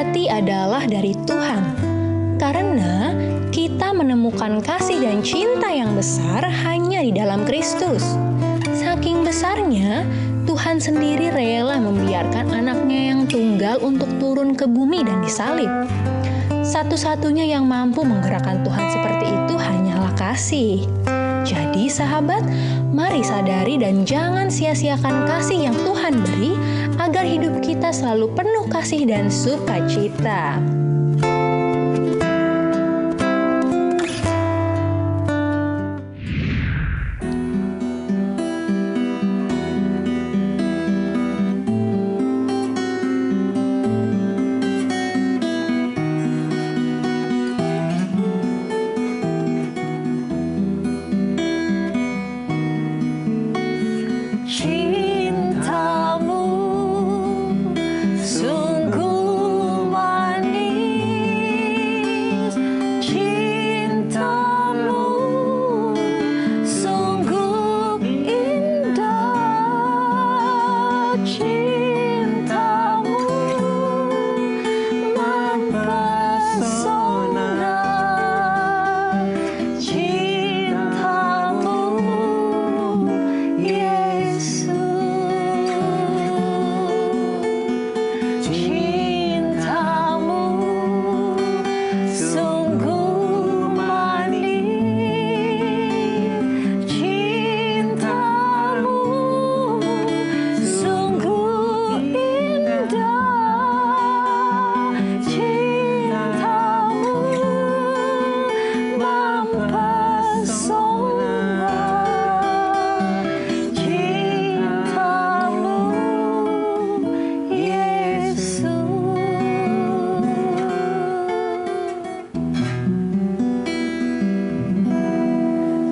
sejati adalah dari Tuhan. Karena kita menemukan kasih dan cinta yang besar hanya di dalam Kristus. Saking besarnya, Tuhan sendiri rela membiarkan anaknya yang tunggal untuk turun ke bumi dan disalib. Satu-satunya yang mampu menggerakkan Tuhan seperti itu hanyalah kasih. Jadi sahabat, mari sadari dan jangan sia-siakan kasih yang Tuhan beri agar hidup kita selalu penuh kasih dan sukacita.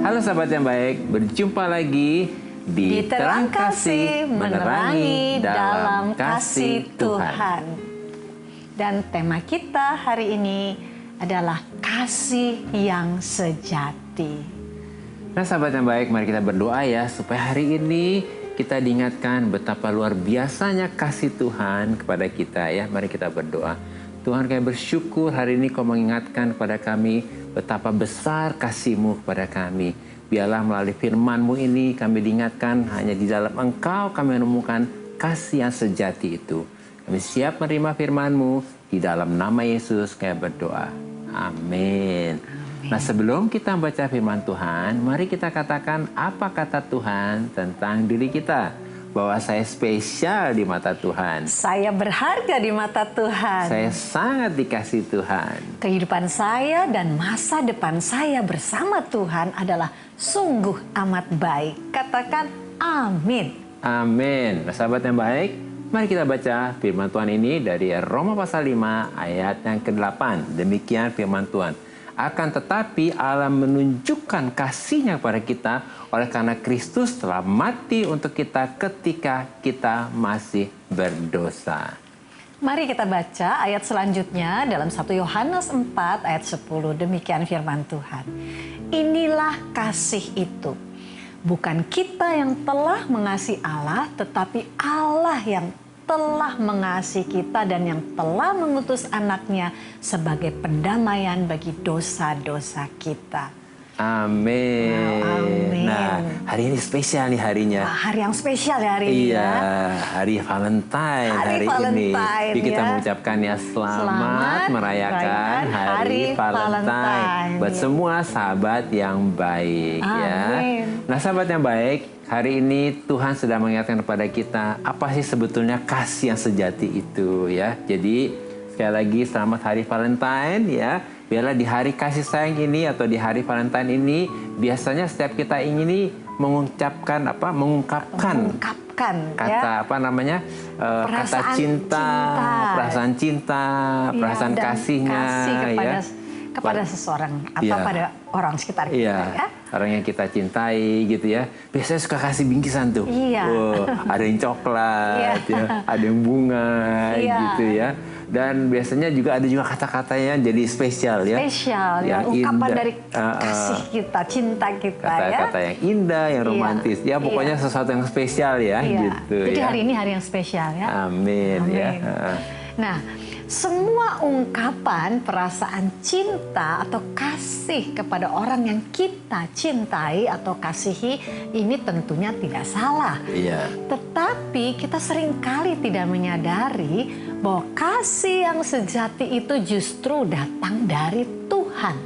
Halo sahabat yang baik, berjumpa lagi di Terang Kasih Menerangi dalam Kasih Tuhan. Dan tema kita hari ini adalah kasih yang sejati. Nah sahabat yang baik, mari kita berdoa ya supaya hari ini kita diingatkan betapa luar biasanya kasih Tuhan kepada kita ya. Mari kita berdoa. Tuhan, kami bersyukur hari ini Kau mengingatkan kepada kami betapa besar kasih-Mu kepada kami. Biarlah melalui firman-Mu ini kami diingatkan hanya di dalam Engkau kami menemukan kasih yang sejati itu. Kami siap menerima firman-Mu, di dalam nama Yesus kami berdoa. Amin. Nah sebelum kita membaca firman Tuhan, mari kita katakan apa kata Tuhan tentang diri kita. Bahwa saya spesial di mata Tuhan. Saya berharga di mata Tuhan. Saya sangat dikasihi Tuhan. Kehidupan saya dan masa depan saya bersama Tuhan adalah sungguh amat baik. Katakan amin. Amin. Nah, sahabat yang baik, mari kita baca firman Tuhan ini dari Roma pasal 5 ayat yang ke-8. Demikian firman Tuhan. Akan tetapi Allah menunjukkan kasih-Nya kepada kita oleh karena Kristus telah mati untuk kita ketika kita masih berdosa. Mari kita baca ayat selanjutnya dalam 1 Yohanes 4 ayat 10. Demikian firman Tuhan. Inilah kasih itu. Bukan kita yang telah mengasihi Allah, tetapi Allah yang telah mengasihi kita dan yang telah mengutus anaknya sebagai pendamaian bagi dosa-dosa kita. Amin. Wow, amin. Nah, hari ini spesial nih harinya. Wah, hari yang spesial ya hari ini iya, ya. Hari Valentine hari ini. Jadi kita mengucapkan ya selamat merayakan hari Valentine buat semua sahabat yang baik. Amin. Ya. Nah sahabat yang baik, hari ini Tuhan sedang mengingatkan kepada kita apa sih sebetulnya kasih yang sejati itu ya. Jadi sekali lagi selamat hari Valentine ya. Biarlah di hari kasih sayang ini atau di hari Valentine ini biasanya setiap kita ingin mengungkapkan kata ya. apa namanya kata cinta, perasaan cinta, ya, perasaan kasihnya kasih kepada seseorang atau ya, pada orang sekitar kita ya. Orang yang kita cintai gitu ya. Biasanya suka kasih bingkisan tuh. Iya. Oh, ada yang coklat ya, ada yang bunga gitu ya. Dan biasanya juga ada kata-katanya jadi spesial ya. Spesial ya, ungkapan dari kasih kita, cinta kita kata-kata yang indah, yang romantis. Ya pokoknya sesuatu yang spesial ya gitu. Jadi hari ini hari yang spesial ya. Amin. Ya. Nah, Semua ungkapan perasaan cinta atau kasih kepada orang yang kita cintai atau kasihi ini tentunya tidak salah. Iya. Tetapi kita seringkali tidak menyadari bahwa kasih yang sejati itu justru datang dari Tuhan,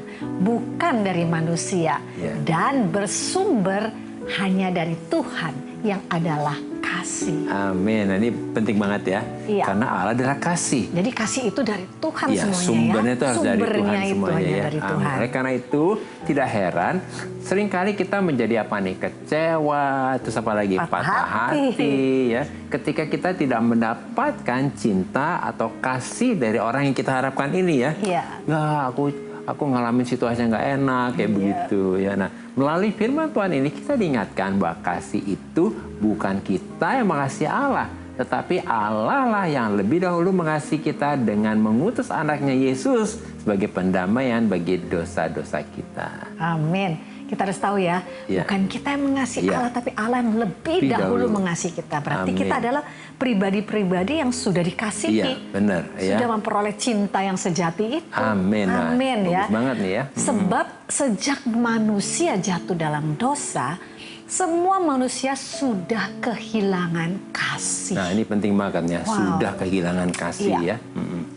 bukan dari manusia. Iya. Dan bersumber hanya dari Tuhan yang adalah kasih. Amin. Nah, ini penting banget ya. Iya. Karena Allah adalah kasih. Jadi kasih itu dari Tuhan Ya, semuanya sumbernya ya. itu harus dari Tuhan Sumbernya itu semuanya hanya ya. dari Amin. Tuhan. Oleh karena itu tidak heran seringkali kita menjadi apa nih? Kecewa, terus apa lagi? Patah hati ya. Ketika kita tidak mendapatkan cinta atau kasih dari orang yang kita harapkan ini ya. Iya. Ya, aku ngalamin situasi yang nggak enak kayak begitu ya. Nah, melalui firman Tuhan ini kita diingatkan bahwa kasih itu bukan kita yang mengasihi Allah, tetapi Allah lah yang lebih dahulu mengasihi kita dengan mengutus anaknya Yesus sebagai pendamaian bagi dosa-dosa kita. Amin. Kita harus tahu ya, Ya. bukan kita yang mengasihi Ya. Allah, tapi Allah yang lebih Lebih dahulu dahulu. mengasihi kita. Berarti Amin. kita adalah pribadi-pribadi yang sudah dikasihi. Iya, benar ya. Sudah memperoleh cinta yang sejati itu. Amin. Nah, Amin ya. bagus banget nih ya. Sebab sejak manusia jatuh dalam dosa, semua manusia sudah kehilangan kasih. Nah, ini penting banget ya. Wow. Sudah kehilangan kasih Iya. ya.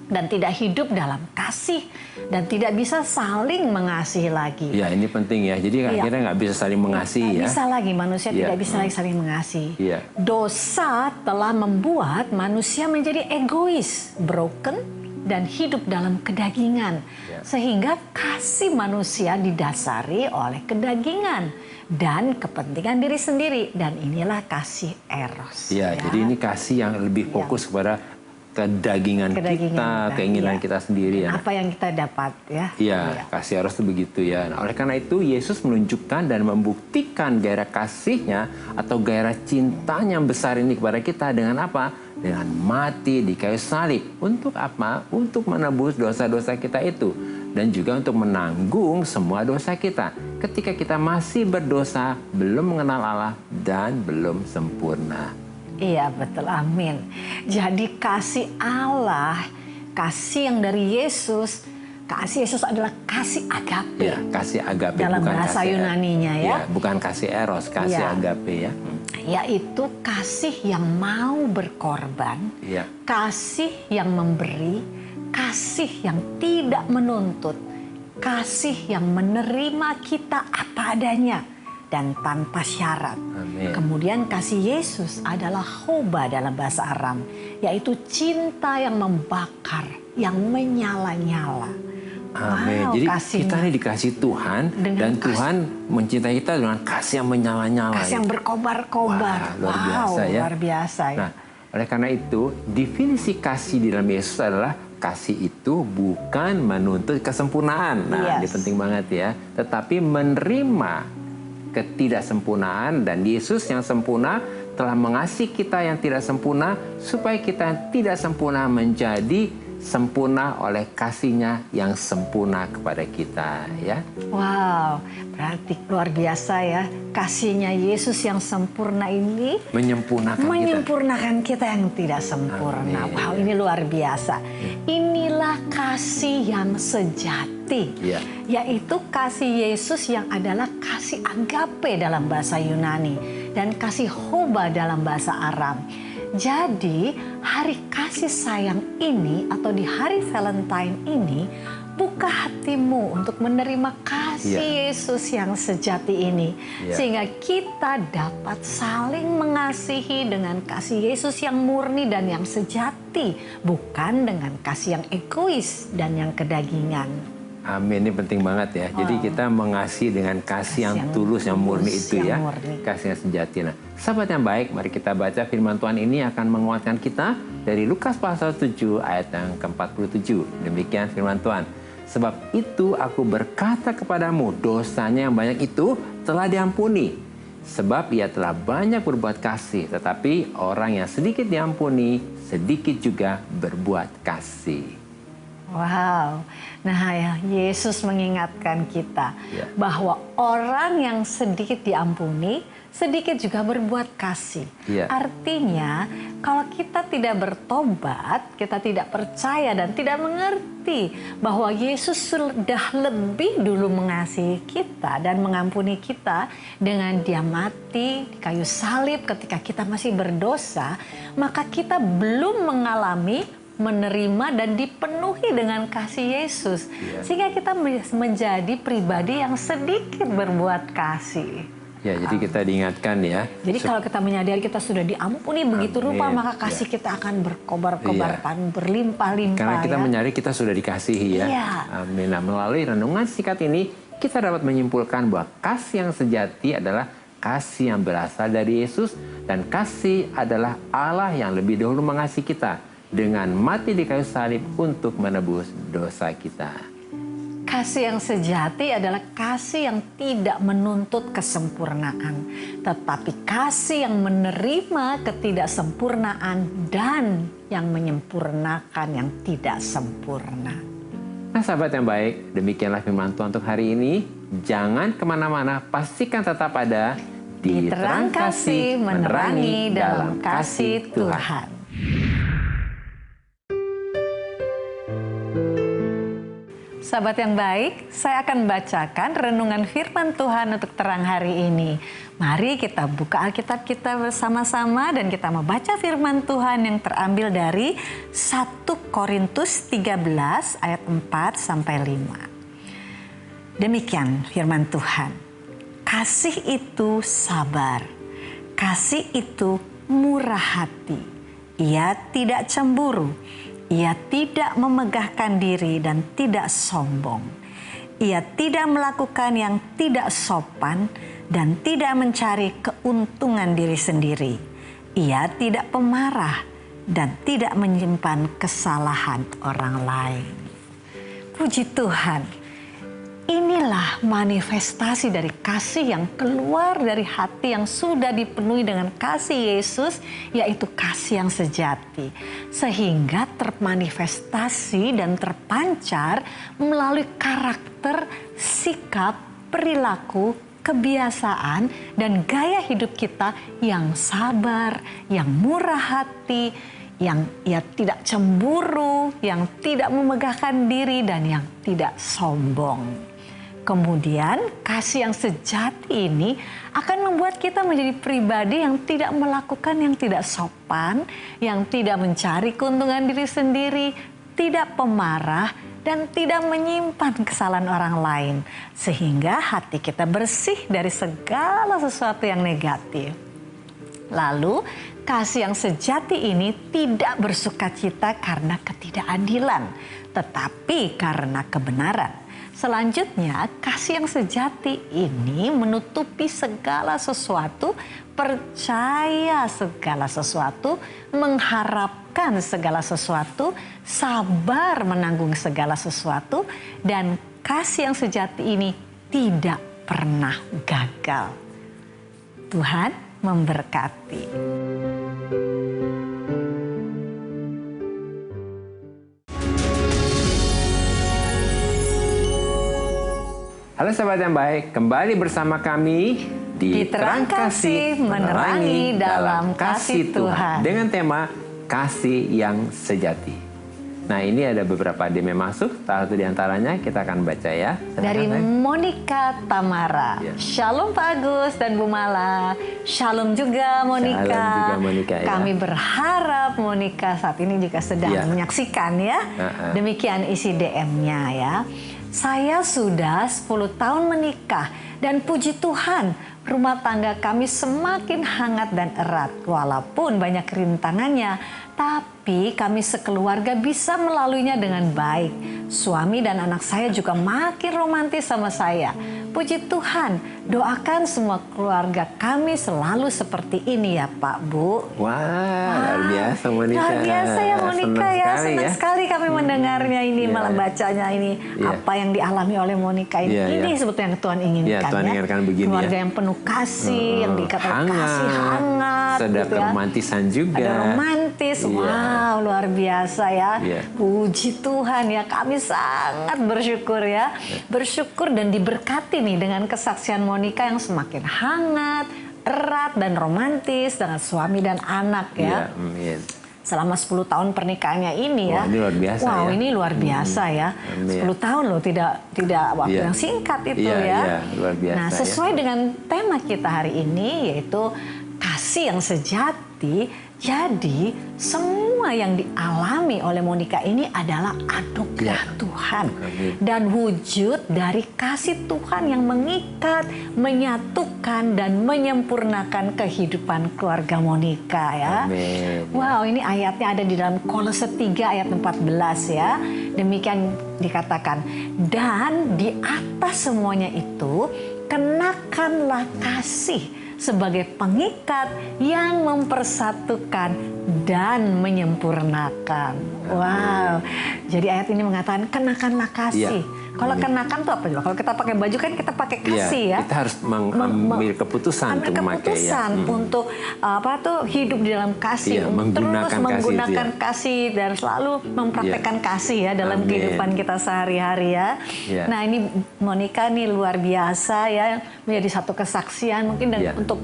Dan tidak hidup dalam kasih. Dan tidak bisa saling mengasihi lagi. Ya, ini penting ya. Jadi Iya. akhirnya nggak bisa saling mengasihi Nggak ya. bisa lagi, manusia Iya. tidak bisa lagi saling mengasihi. Iya. Dosa telah membuat manusia menjadi egois, broken, dan hidup dalam kedagingan. Iya. Sehingga kasih manusia didasari oleh kedagingan dan kepentingan diri sendiri. Dan inilah kasih eros. Ya, jadi ini kasih yang lebih fokus kepada kedagingan kita, keinginan iya. kita sendiri ya. Apa yang kita dapat ya. Iya, kasih harus itu begitu ya. Nah, oleh karena itu Yesus menunjukkan dan membuktikan gairah kasihnya atau gairah cintanya yang besar ini kepada kita dengan apa? Dengan mati di kayu salib. Untuk apa? Untuk menebus dosa-dosa kita itu. Dan juga untuk menanggung semua dosa kita. Ketika kita masih berdosa, belum mengenal Allah, dan belum sempurna. Iya betul, amin. Jadi kasih Allah, kasih yang dari Yesus, kasih Yesus adalah kasih agape. Ya, kasih agape Dalam bukan bahasa kasih Yunaninya ya. bukan kasih eros, kasih Iya. agape ya. Yaitu kasih yang mau berkorban, Iya. kasih yang memberi, kasih yang tidak menuntut, kasih yang menerima kita apa adanya dan tanpa syarat. Amin. Kemudian kasih Yesus adalah hoba dalam bahasa Aram, yaitu cinta yang membakar, yang menyala-nyala. Amin. Wow, Jadi kasihnya. kita ini dikasih Tuhan Dengan dan kasih. Tuhan mencintai kita dengan kasih yang menyala-nyala. Kasih yang berkobar-kobar. Wah, luar biasa ya. Luar biasa ya. Nah, oleh karena itu definisi kasih di dalam Yesus adalah kasih itu bukan menuntut kesempurnaan. Nah, ini Yes. penting banget ya. Tetapi menerima ketidaksempurnaan dan Yesus yang sempurna telah mengasihi kita yang tidak sempurna supaya kita yang tidak sempurna menjadi sempurna oleh kasih-Nya yang sempurna kepada kita ya. Wow, berarti luar biasa ya. Kasihnya Yesus yang sempurna ini Menyempurnakan kita yang tidak sempurna. Amin. Wow, ini luar biasa. Inilah kasih yang sejati. Iya. Yaitu kasih Yesus yang adalah kasih agape dalam bahasa Yunani dan kasih hoba dalam bahasa Aram. Jadi hari kasih sayang ini atau di hari Valentine ini, buka hatimu untuk menerima kasih Iya. Yesus yang sejati ini. Iya. Sehingga kita dapat saling mengasihi dengan kasih Yesus yang murni dan yang sejati. Bukan dengan kasih yang egois dan yang kedagingan. Amin, ini penting banget ya. Jadi kita mengasihi dengan kasih yang tulus, yang murni itu ya. yang murni. Kasih yang sejati. Nah, sahabat yang baik, mari kita baca firman Tuhan ini akan menguatkan kita dari Lukas pasal 7 ayat yang ke-47. Demikian firman Tuhan. Sebab itu aku berkata kepadamu, dosanya yang banyak itu telah diampuni. Sebab ia telah banyak berbuat kasih, tetapi orang yang sedikit diampuni, sedikit juga berbuat kasih. Wow. Nah ya, Yesus mengingatkan kita bahwa orang yang sedikit diampuni, sedikit juga berbuat kasih. Artinya kalau kita tidak bertobat, kita tidak percaya dan tidak mengerti bahwa Yesus sudah lebih dulu mengasihi kita dan mengampuni kita dengan Dia mati di kayu salib ketika kita masih berdosa, maka kita belum mengalami, menerima dan dipenuhi dengan kasih Yesus. Sehingga kita menjadi pribadi yang sedikit berbuat kasih. Ya, jadi kita diingatkan ya. Jadi kalau kita menyadari kita sudah diampuni begitu rupa, maka kasih kita akan berkobar-kobar, berlimpah-limpah. Karena kita menyadari kita sudah dikasihi ya. Amin. Nah, melalui renungan singkat ini, kita dapat menyimpulkan bahwa kasih yang sejati adalah kasih yang berasal dari Yesus, dan kasih adalah Allah yang lebih dahulu mengasihi kita dengan mati di kayu salib untuk menebus dosa kita. Kasih yang sejati adalah kasih yang tidak menuntut kesempurnaan, tetapi kasih yang menerima ketidaksempurnaan dan yang menyempurnakan yang tidak sempurna. Nah sahabat yang baik, demikianlah firman Tuhan untuk hari ini. Jangan kemana-mana, pastikan tetap ada di Terang Kasih, menerangi dalam kasih Tuhan. Sahabat yang baik, saya akan bacakan renungan firman Tuhan untuk terang hari ini. Mari kita buka Alkitab kita bersama-sama dan kita membaca firman Tuhan yang terambil dari 1 Korintus 13 ayat 4 sampai 5. Demikian firman Tuhan. Kasih itu sabar. Kasih itu murah hati. Ia tidak cemburu. Ia tidak memegahkan diri dan tidak sombong. Ia tidak melakukan yang tidak sopan dan tidak mencari keuntungan diri sendiri. Ia tidak pemarah dan tidak menyimpan kesalahan orang lain. Puji Tuhan. Inilah manifestasi dari kasih yang keluar dari hati yang sudah dipenuhi dengan kasih Yesus, yaitu kasih yang sejati. Sehingga termanifestasi dan terpancar melalui karakter, sikap, perilaku, kebiasaan, dan gaya hidup kita yang sabar, yang murah hati, yang tidak cemburu, yang tidak memegahkan diri, dan yang tidak sombong. Kemudian kasih yang sejati ini akan membuat kita menjadi pribadi yang tidak melakukan yang tidak sopan, yang tidak mencari keuntungan diri sendiri, tidak pemarah, dan tidak menyimpan kesalahan orang lain. Sehingga hati kita bersih dari segala sesuatu yang negatif. Lalu kasih yang sejati ini tidak bersukacita karena ketidakadilan, tetapi karena kebenaran. Selanjutnya, kasih yang sejati ini menutupi segala sesuatu, percaya segala sesuatu, mengharapkan segala sesuatu, sabar menanggung segala sesuatu, dan kasih yang sejati ini tidak pernah gagal. Tuhan memberkati. Halo sahabat yang baik, kembali bersama kami di Terang Kasih, menerangi dalam kasih Tuhan. Dengan tema kasih yang sejati. Nah ini ada beberapa DM yang masuk, salah satu diantaranya kita akan baca ya. Dari Monica Tamara. Shalom Pak Agus dan Bu Mala. Shalom juga Monica. Shalom juga Monica, ya. Kami berharap Monica saat ini juga sedang menyaksikan ya. Demikian isi DM-nya ya. Saya sudah 10 tahun menikah dan puji Tuhan rumah tangga kami semakin hangat dan erat. Walaupun banyak rintangannya, tapi kami sekeluarga bisa melaluinya dengan baik. Suami dan anak saya juga makin romantis sama saya. Puji Tuhan, doakan semua keluarga kami selalu seperti ini ya Pak, Bu. Wah, luar biasa Monica. Luar biasa ya Monica ya. Senang sekali kami mendengarnya ini, malah bacanya ini. Apa yang dialami oleh Monica ini. Ini sebetulnya yang Tuhan inginkan Tuhan inginkan begini, keluarga yang penuh kasih, yang diikat oleh kasih hangat. Ada gitu keromantisan juga. Ada romantis. Wow, luar biasa ya. Puji Tuhan ya, kami sangat bersyukur ya. Bersyukur dan diberkati nih dengan kesaksian Monica yang semakin hangat, erat dan romantis dengan suami dan anak ya. Selama 10 tahun pernikahannya ini ya. Ini luar biasa wow, ya. ini luar biasa ya. 10 tahun loh, tidak waktu yang singkat itu ya. Luar biasa, nah, sesuai dengan tema kita hari ini yaitu kasih yang sejati. Jadi semua yang dialami oleh Monica ini adalah anugerah Tuhan dan wujud dari kasih Tuhan yang mengikat, menyatukan dan menyempurnakan kehidupan keluarga Monica ya. Amin. Wow, ini ayatnya ada di dalam Kolose 3 ayat 14 ya. Demikian dikatakan, dan di atas semuanya itu kenakanlah kasih sebagai pengikat yang mempersatukan dan menyempurnakan. Wow. Jadi ayat ini mengatakan kenakanlah kasih. Kalau kenakan tuh apa juga? Kalau kita pakai baju kan kita pakai kasih ya. Kita harus mengambil keputusan untuk apa tuh hidup di dalam kasih, terus menggunakan kasih dan selalu mempraktekkan kasih ya dalam kehidupan kita sehari-hari ya. Nah, ini Monica nih luar biasa ya, menjadi satu kesaksian mungkin untuk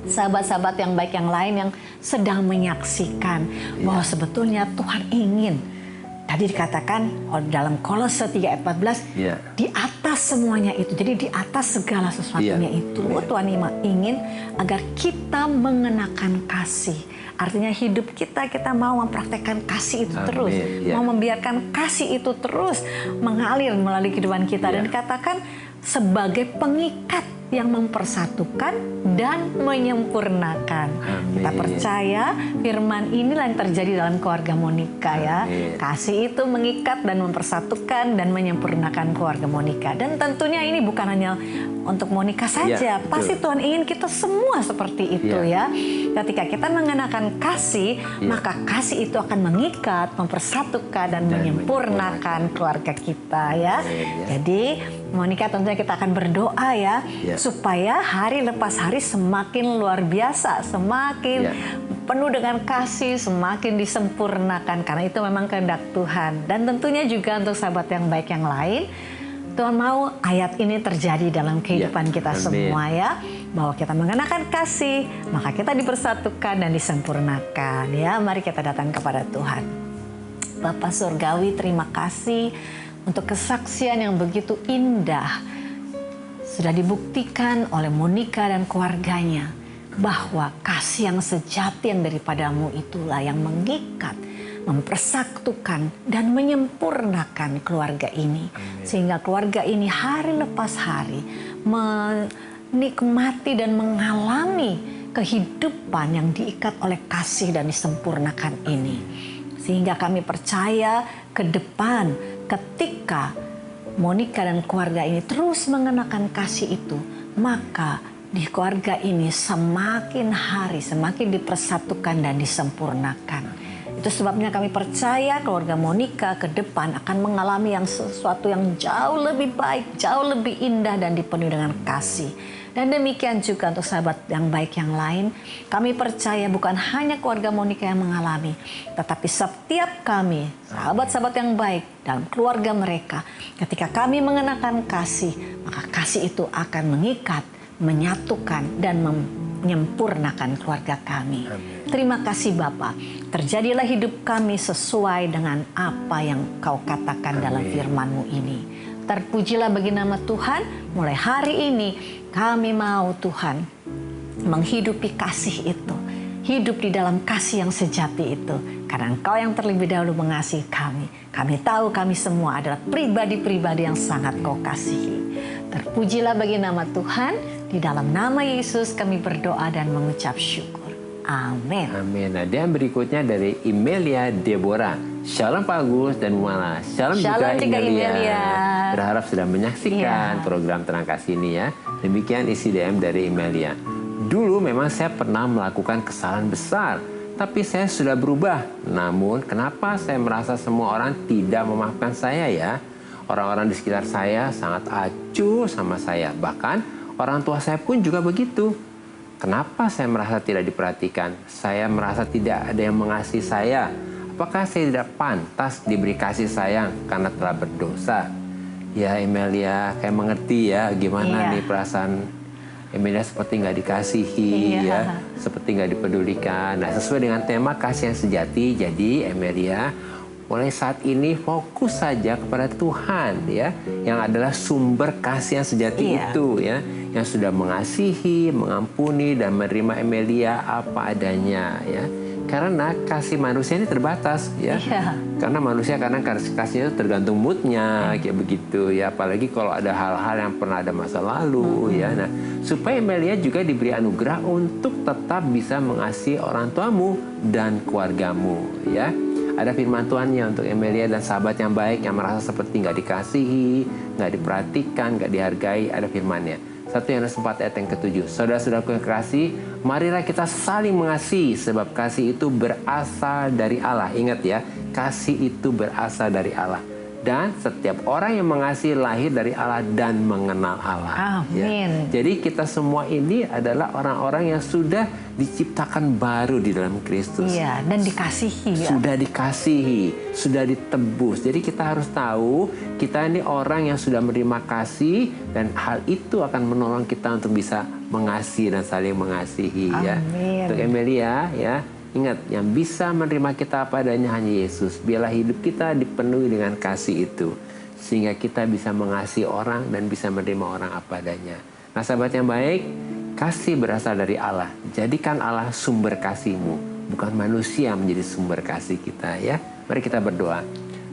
sahabat-sahabat yang baik yang lain yang sedang menyaksikan bahwa sebetulnya Tuhan ingin. Tadi dikatakan dalam Kolose 3 ayat 14, di atas semuanya itu, jadi di atas segala sesuatunya itu, Tuhan ingin agar kita mengenakan kasih. Artinya hidup kita mau mempraktekkan kasih itu terus, mau membiarkan kasih itu terus mengalir melalui kehidupan kita. Dan dikatakan sebagai pengikat yang mempersatukan dan menyempurnakan. Kita percaya firman inilah yang terjadi dalam keluarga Monica ya. Kasih itu mengikat dan mempersatukan dan menyempurnakan keluarga Monica. Dan tentunya ini bukan hanya untuk Monica saja. Pasti Tuhan ingin kita semua seperti itu ya. Ketika kita mengenakan kasih, maka kasih itu akan mengikat, mempersatukan dan menyempurnakan keluarga kita ya. Jadi Monica tentunya kita akan berdoa ya. Supaya hari lepas hari semakin luar biasa, semakin penuh dengan kasih, semakin disempurnakan. Karena itu memang kehendak Tuhan. Dan tentunya juga untuk sahabat yang baik yang lain, Tuhan mau ayat ini terjadi dalam kehidupan kita semua ya. Bahwa kita mengenakan kasih, maka kita dipersatukan dan disempurnakan ya. Mari kita datang kepada Tuhan. Bapa Surgawi, terima kasih untuk kesaksian yang begitu indah. Sudah dibuktikan oleh Monica dan keluarganya bahwa kasih yang sejati yang daripadamu itulah yang mengikat, mempersatukan dan menyempurnakan keluarga ini. Sehingga keluarga ini hari lepas hari menikmati dan mengalami kehidupan yang diikat oleh kasih dan disempurnakan ini. Sehingga kami percaya ke depan ketika Monica dan keluarga ini terus mengenakan kasih itu, maka di keluarga ini semakin hari semakin dipersatukan dan disempurnakan. Itu sebabnya kami percaya keluarga Monica ke depan akan mengalami sesuatu yang jauh lebih baik, jauh lebih indah dan dipenuhi dengan kasih. Dan demikian juga untuk sahabat yang baik yang lain, kami percaya bukan hanya keluarga Monica yang mengalami, tetapi setiap kami, sahabat-sahabat yang baik dalam keluarga mereka, ketika kami mengenakan kasih, maka kasih itu akan mengikat, menyatukan, dan menyempurnakan keluarga kami. Amin. Terima kasih Bapa, terjadilah hidup kami sesuai dengan apa yang Kau katakan dalam firman-Mu ini. Terpujilah bagi nama Tuhan, mulai hari ini kami mau Tuhan menghidupi kasih itu. Hidup di dalam kasih yang sejati itu. Karena Engkau yang terlebih dahulu mengasihi kami. Kami tahu kami semua adalah pribadi-pribadi yang sangat Kau kasihi. Terpujilah bagi nama Tuhan. Di dalam nama Yesus kami berdoa dan mengucap syukur. Amin. Amin. Nah, dan berikutnya dari Imelia Deborah. Shalom Pak Agus dan Bu Mala. Shalom juga Imelia. Berharap sudah menyaksikan program Terang Kasih ini ya. Demikian isi DM dari Imelia. Dulu memang saya pernah melakukan kesalahan besar, tapi saya sudah berubah. Namun kenapa saya merasa semua orang tidak memaafkan saya ya? Orang-orang di sekitar saya sangat acuh sama saya. Bahkan orang tua saya pun juga begitu. Kenapa saya merasa tidak diperhatikan? Saya merasa tidak ada yang mengasihi saya. Apakah saya tidak pantas diberi kasih sayang karena telah berdosa? Ya Imelia, kayak mengerti ya gimana nih perasaan Imelia seperti nggak dikasihi ya, seperti nggak dipedulikan. Nah sesuai dengan tema kasih yang sejati, jadi Imelia mulai saat ini fokus saja kepada Tuhan ya, yang adalah sumber kasih yang sejati itu ya, yang sudah mengasihi, mengampuni dan menerima Imelia apa adanya ya. Karena kasih manusia ini terbatas ya. Karena manusia kadang kasihnya itu tergantung moodnya kayak begitu ya. Apalagi kalau ada hal-hal yang pernah ada masa lalu ya. Nah, supaya Imelia juga diberi anugerah untuk tetap bisa mengasihi orang tuamu dan keluargamu ya. Ada firman Tuhannya untuk Imelia dan sahabat yang baik yang merasa seperti nggak dikasihi, nggak diperhatikan, nggak dihargai. Ada firmannya. 1 Yohanes 4 ayat yang ke-7. Saudara-saudaraku yang kekasih, marilah kita saling mengasihi sebab kasih itu berasal dari Allah. Ingat ya, kasih itu berasal dari Allah. Dan setiap orang yang mengasihi lahir dari Allah dan mengenal Allah. Amin. Ya. Jadi kita semua ini adalah orang-orang yang sudah diciptakan baru di dalam Kristus. Iya, dan dikasihi. Ya. Sudah dikasihi, sudah ditebus. Jadi kita harus tahu kita ini orang yang sudah menerima kasih dan hal itu akan menolong kita untuk bisa mengasihi dan saling mengasihi. Amin. Ya. Untuk Imelia ya. Ingat, yang bisa menerima kita apa adanya hanya Yesus. Biarlah hidup kita dipenuhi dengan kasih itu. Sehingga kita bisa mengasihi orang dan bisa menerima orang apa adanya. Nah sahabat yang baik, kasih berasal dari Allah. Jadikan Allah sumber kasihmu. Bukan manusia menjadi sumber kasih kita ya. Mari kita berdoa.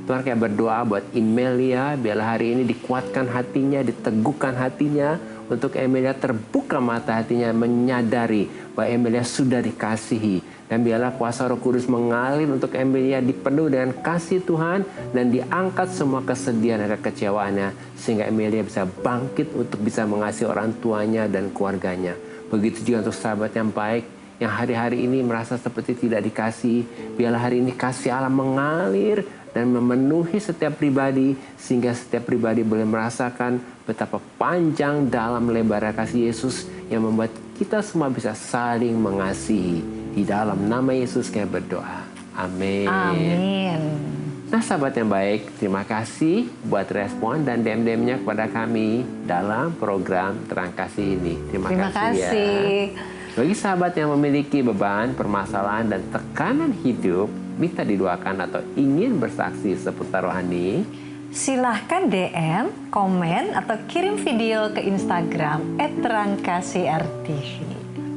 Tuhan kayak berdoa buat Imelia. Biarlah hari ini dikuatkan hatinya, diteguhkan hatinya. Untuk Imelia terbuka mata hatinya menyadari bahwa Imelia sudah dikasihi. Dan biarlah kuasa Roh Kudus mengalir untuk Imelia dipenuhi dengan kasih Tuhan dan diangkat semua kesedihan dan kekecewaannya sehingga Imelia bisa bangkit untuk bisa mengasihi orang tuanya dan keluarganya. Begitu juga untuk sahabat yang baik yang hari-hari ini merasa seperti tidak dikasihi. Biarlah hari ini kasih Allah mengalir dan memenuhi setiap pribadi sehingga setiap pribadi boleh merasakan betapa panjang dalam lebar kasih Yesus yang membuat kita semua bisa saling mengasihi. Di dalam nama Yesus kami berdoa. Amin. Amin. Nah sahabat yang baik, terima kasih buat respon dan DM-DM-nya kepada kami dalam program Terang Kasih ini. Terima kasih ya. Bagi sahabat yang memiliki beban, permasalahan, dan tekanan hidup, minta didoakan atau ingin bersaksi seputar rohani, silahkan DM, komen, atau kirim video ke Instagram @terangkasih_rtv.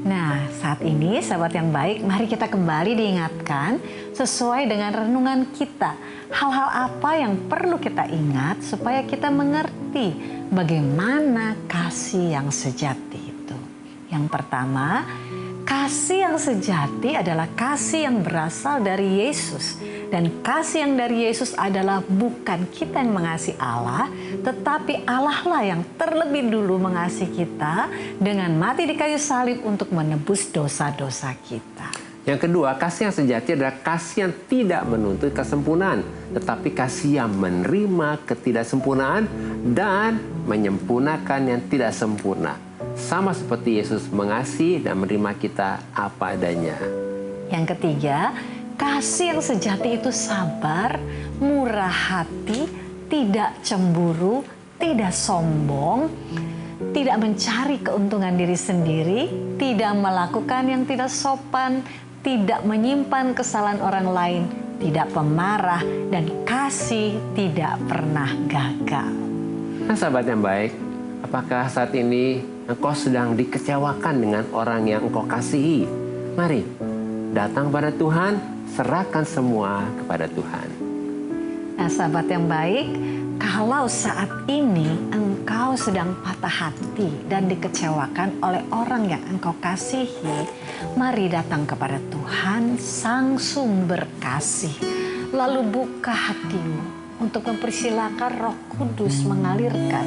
Nah, saat ini sahabat yang baik, mari kita kembali diingatkan sesuai dengan renungan kita. Hal-hal apa yang perlu kita ingat supaya kita mengerti bagaimana kasih yang sejati itu. Yang pertama, kasih yang sejati adalah kasih yang berasal dari Yesus. Dan kasih yang dari Yesus adalah bukan kita yang mengasihi Allah, tetapi Allah lah yang terlebih dulu mengasihi kita dengan mati di kayu salib untuk menebus dosa-dosa kita. Yang kedua, kasih yang sejati adalah kasih yang tidak menuntut kesempurnaan, tetapi kasih yang menerima ketidaksempurnaan dan menyempurnakan yang tidak sempurna. Sama seperti Yesus mengasihi dan menerima kita apa adanya. Yang ketiga, kasih yang sejati itu sabar, murah hati, tidak cemburu, tidak sombong, tidak mencari keuntungan diri sendiri, tidak melakukan yang tidak sopan, tidak menyimpan kesalahan orang lain, tidak pemarah, dan kasih tidak pernah gagal. Nah sahabat yang baik, apakah saat ini engkau sedang dikecewakan dengan orang yang engkau kasihi? Mari datang pada Tuhan, serahkan semua kepada Tuhan. Nah sahabat yang baik, kalau saat ini engkau sedang patah hati dan dikecewakan oleh orang yang engkau kasihi, mari datang kepada Tuhan, Sang Sumber Kasih. lalu buka hatimu untuk mempersilakan Roh Kudus mengalirkan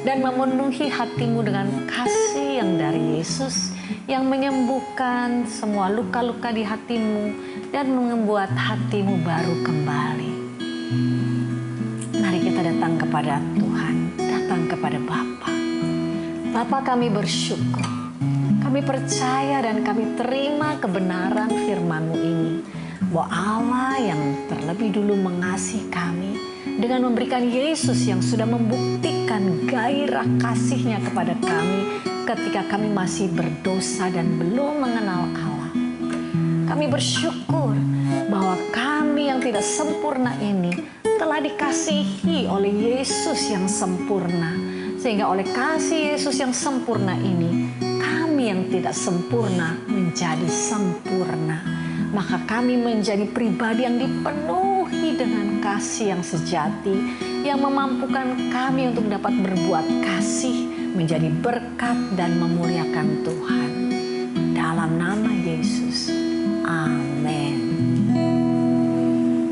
dan memenuhi hatimu dengan kasih yang dari Yesus yang menyembuhkan semua luka-luka di hatimu dan membuat hatimu baru kembali. Mari kita datang kepada Tuhan, datang kepada Bapa. Bapa, kami bersyukur. Kami percaya dan kami terima kebenaran firman-Mu ini. Bahwa Allah yang terlebih dulu mengasihi kami dengan memberikan Yesus yang sudah membuktikan gairah kasih-Nya kepada kami ketika kami masih berdosa dan belum mengenal Allah. Kami bersyukur bahwa kami yang tidak sempurna ini telah dikasihi oleh Yesus yang sempurna. Sehingga oleh kasih Yesus yang sempurna ini, kami yang tidak sempurna menjadi sempurna. Maka kami menjadi pribadi yang dipenuhi dengan kasih yang sejati, yang memampukan kami untuk dapat berbuat kasih, menjadi berkat dan memuliakan Tuhan. Dalam nama Yesus, amin.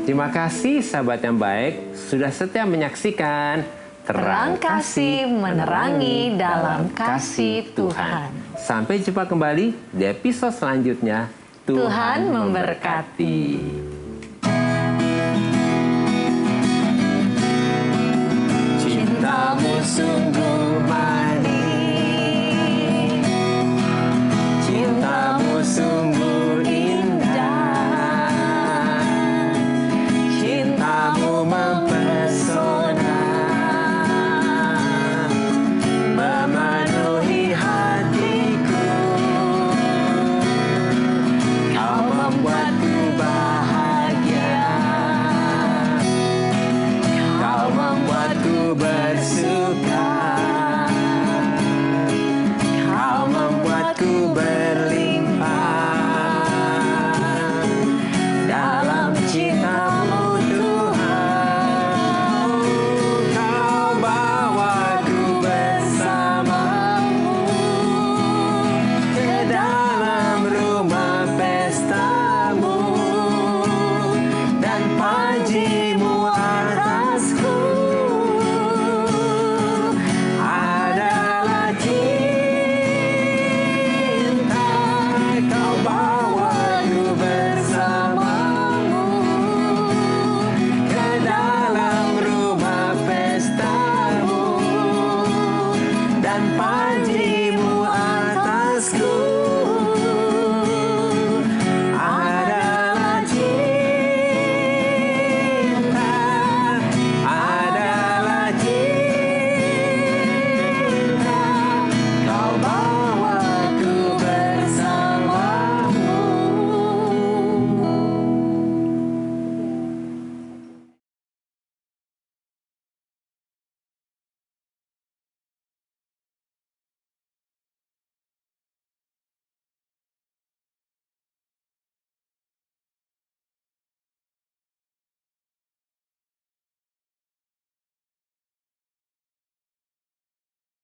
Terima kasih sahabat yang baik sudah setia menyaksikan Terang Kasih menerangi dalam kasih Tuhan. Sampai jumpa kembali di episode selanjutnya. Tuhan memberkati. Cintamu sungguh manis, cintamu sungguh indah, cintamu mempesona, memenuhi hatiku. Kau membuatku bahagia, kau membuatku bersyukur.